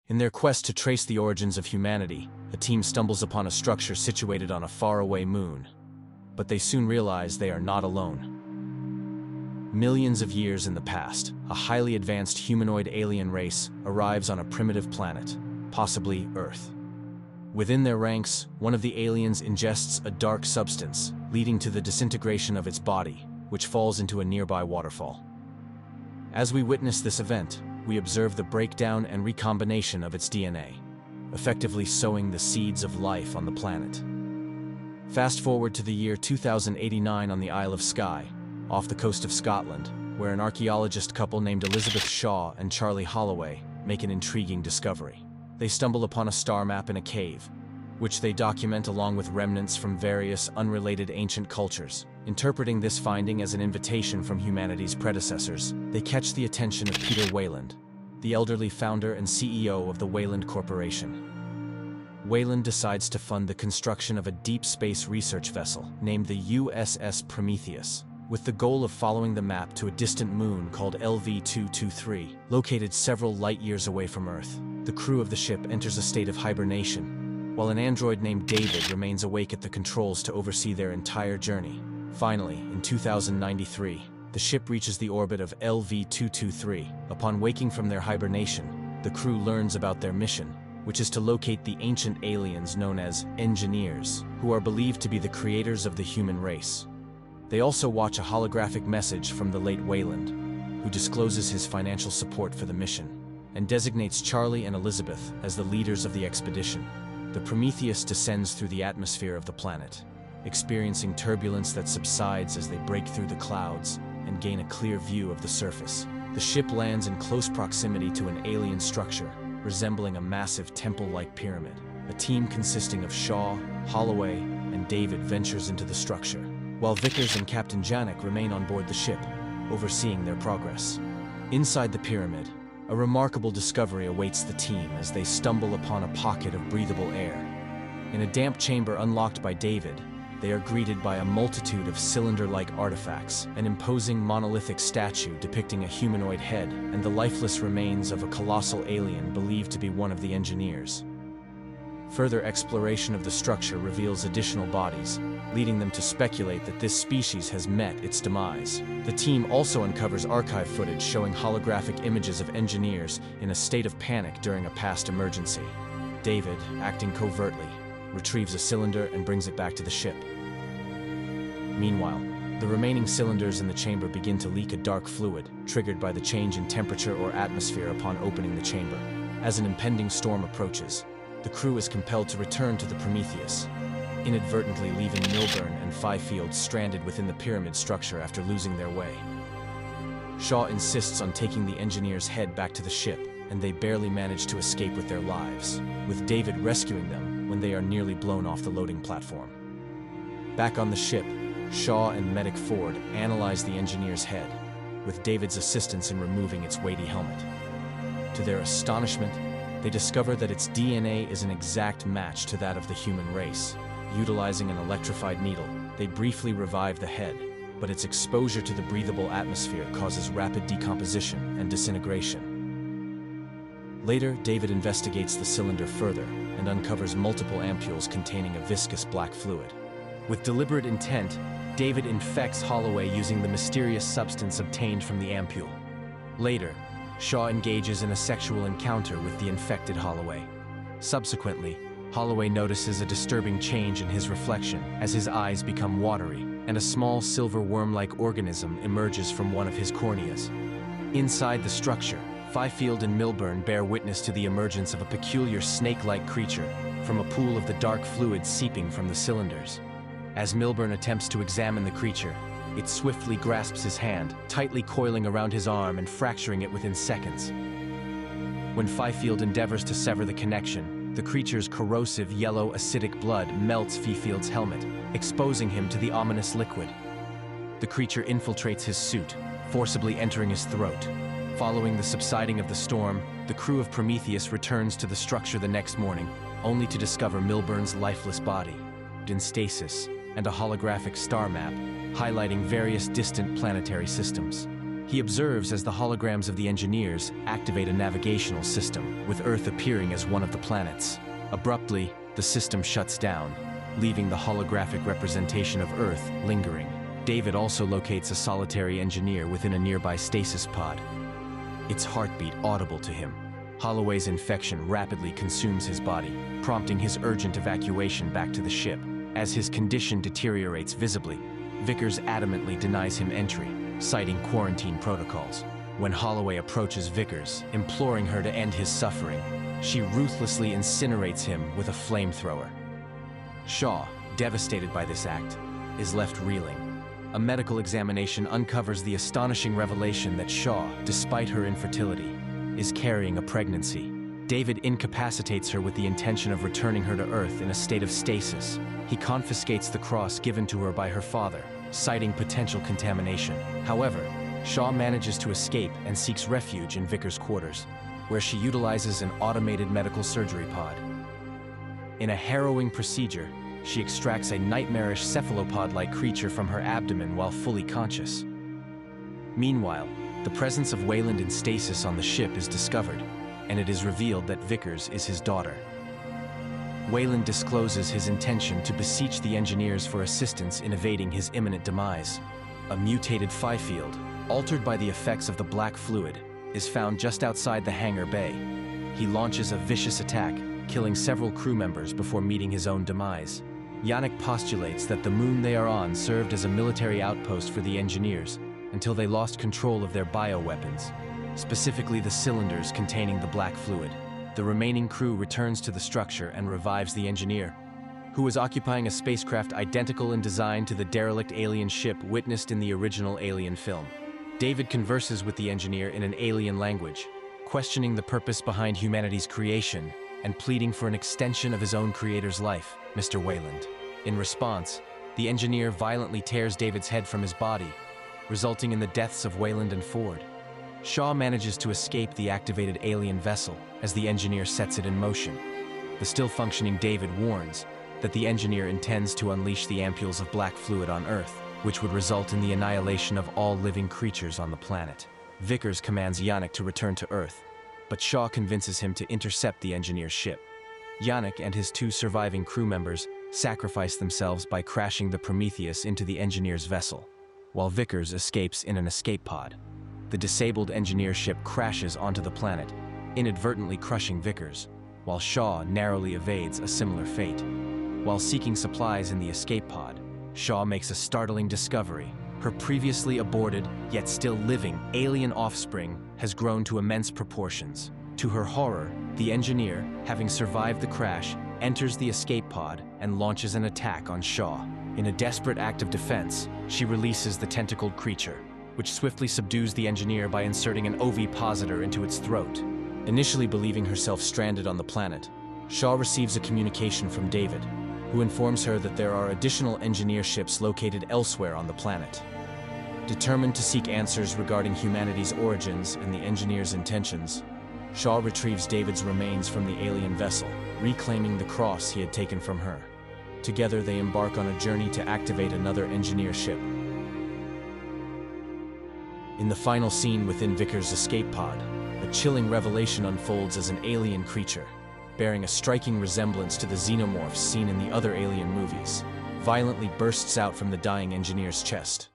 In their quest to trace the origins of humanity, a team stumbles upon a structure situated on a faraway moon. But they soon realize they are not alone. Millions of years in the past, a highly advanced humanoid alien race arrives on a primitive planet, possibly Earth. Within their ranks, one of the aliens ingests a dark substance, leading to the disintegration of its body, which falls into a nearby waterfall. As we witness this event, we observe the breakdown and recombination of its DNA, effectively sowing the seeds of life on the planet. Fast forward to the year 2089 on the Isle of Skye, off the coast of Scotland, where an archaeologist couple named Elizabeth Shaw and Charlie Holloway make an intriguing discovery. They stumble upon a star map in a cave, which they document along with remnants from various unrelated ancient cultures. Interpreting this finding as an invitation from humanity's predecessors, they catch the attention of Peter Weyland, the elderly founder and CEO of the Weyland Corporation. Weyland decides to fund the construction of a deep space research vessel named the USS Prometheus, with the goal of following the map to a distant moon called LV-223, located several light-years away from Earth. The crew of the ship enters a state of hibernation, while an android named David remains awake at the controls to oversee their entire journey. Finally, in 2093, the ship reaches the orbit of LV-223. Upon waking from their hibernation, the crew learns about their mission, which is to locate the ancient aliens known as engineers, who are believed to be the creators of the human race. They also watch a holographic message from the late Weyland, who discloses his financial support for the mission, and designates Charlie and Elizabeth as the leaders of the expedition. The Prometheus descends through the atmosphere of the planet, experiencing turbulence that subsides as they break through the clouds and gain a clear view of the surface. The ship lands in close proximity to an alien structure, resembling a massive temple-like pyramid. A team consisting of Shaw, Holloway, and David ventures into the structure, while Vickers and Captain Janik remain on board the ship, overseeing their progress. Inside the pyramid, a remarkable discovery awaits the team as they stumble upon a pocket of breathable air. In a damp chamber unlocked by David, they are greeted by a multitude of cylinder-like artifacts, an imposing monolithic statue depicting a humanoid head, and the lifeless remains of a colossal alien believed to be one of the engineers. Further exploration of the structure reveals additional bodies, leading them to speculate that this species has met its demise. The team also uncovers archive footage showing holographic images of engineers in a state of panic during a past emergency. David, acting covertly, retrieves a cylinder and brings it back to the ship. Meanwhile, the remaining cylinders in the chamber begin to leak a dark fluid, triggered by the change in temperature or atmosphere upon opening the chamber. As an impending storm approaches, the crew is compelled to return to the Prometheus, inadvertently leaving Milburn and Fifield stranded within the pyramid structure after losing their way. Shaw insists on taking the engineer's head back to the ship, and they barely manage to escape with their lives, with David rescuing them when they are nearly blown off the loading platform. Back on the ship, Shaw and Medic Ford analyze the engineer's head, with David's assistance in removing its weighty helmet. To their astonishment, they discover that its DNA is an exact match to that of the human race. Utilizing an electrified needle, they briefly revive the head, but its exposure to the breathable atmosphere causes rapid decomposition and disintegration. Later, David investigates the cylinder further and uncovers multiple ampules containing a viscous black fluid. With deliberate intent, David infects Holloway using the mysterious substance obtained from the ampule. Later, Shaw engages in a sexual encounter with the infected Holloway. Subsequently, Holloway notices a disturbing change in his reflection as his eyes become watery, and a small silver worm-like organism emerges from one of his corneas. Inside the structure, Fifield and Milburn bear witness to the emergence of a peculiar snake-like creature from a pool of the dark fluid seeping from the cylinders. As Milburn attempts to examine the creature, it swiftly grasps his hand, tightly coiling around his arm and fracturing it within seconds. When Fifield endeavors to sever the connection, the creature's corrosive yellow acidic blood melts Fifield's helmet, exposing him to the ominous liquid. The creature infiltrates his suit, forcibly entering his throat. Following the subsiding of the storm, the crew of Prometheus returns to the structure the next morning, only to discover Milburn's lifeless body in stasis and a holographic star map highlighting various distant planetary systems. He observes as the holograms of the engineers activate a navigational system, with Earth appearing as one of the planets. Abruptly, the system shuts down, leaving the holographic representation of Earth lingering. David also locates a solitary engineer within a nearby stasis pod, its heartbeat audible to him. Holloway's infection rapidly consumes his body, prompting his urgent evacuation back to the ship. As his condition deteriorates visibly, Vickers adamantly denies him entry, citing quarantine protocols. When Holloway approaches Vickers, imploring her to end his suffering, she ruthlessly incinerates him with a flamethrower. Shaw, devastated by this act, is left reeling. A medical examination uncovers the astonishing revelation that Shaw, despite her infertility, is carrying a pregnancy. David incapacitates her with the intention of returning her to Earth in a state of stasis. He confiscates the cross given to her by her father, citing potential contamination. However, Shaw manages to escape and seeks refuge in Vickers' quarters, where she utilizes an automated medical surgery pod. In a harrowing procedure, she extracts a nightmarish cephalopod-like creature from her abdomen while fully conscious. Meanwhile, the presence of Weyland in stasis on the ship is discovered, and it is revealed that Vickers is his daughter. Weyland discloses his intention to beseech the engineers for assistance in evading his imminent demise. A mutated phi field, altered by the effects of the black fluid, is found just outside the hangar bay. He launches a vicious attack, killing several crew members before meeting his own demise. Yannick postulates that the moon they are on served as a military outpost for the engineers until they lost control of their bioweapons, specifically the cylinders containing the black fluid. The remaining crew returns to the structure and revives the engineer, who was occupying a spacecraft identical in design to the derelict alien ship witnessed in the original Alien film. David converses with the engineer in an alien language, questioning the purpose behind humanity's creation and pleading for an extension of his own creator's life, Mr. Weyland. In response, the engineer violently tears David's head from his body, resulting in the deaths of Weyland and Ford. Shaw manages to escape the activated alien vessel as the engineer sets it in motion. The still-functioning David warns that the engineer intends to unleash the ampules of black fluid on Earth, which would result in the annihilation of all living creatures on the planet. Vickers commands Yannick to return to Earth, but Shaw convinces him to intercept the engineer's ship. Yannick and his two surviving crew members sacrifice themselves by crashing the Prometheus into the engineer's vessel, while Vickers escapes in an escape pod. The disabled engineer ship crashes onto the planet, inadvertently crushing Vickers, while Shaw narrowly evades a similar fate. While seeking supplies in the escape pod, Shaw makes a startling discovery. Her previously aborted, yet still living, alien offspring has grown to immense proportions. To her horror, the engineer, having survived the crash, enters the escape pod and launches an attack on Shaw. In a desperate act of defense, she releases the tentacled creature, which swiftly subdues the engineer by inserting an ovipositor into its throat. Initially believing herself stranded on the planet, Shaw receives a communication from David, who informs her that there are additional engineer ships located elsewhere on the planet. Determined to seek answers regarding humanity's origins and the engineer's intentions, Shaw retrieves David's remains from the alien vessel, reclaiming the cross he had taken from her. Together they embark on a journey to activate another engineer ship. In the final scene within Vickers' escape pod, a chilling revelation unfolds as an alien creature, bearing a striking resemblance to the xenomorphs seen in the other Alien movies, violently bursts out from the dying engineer's chest.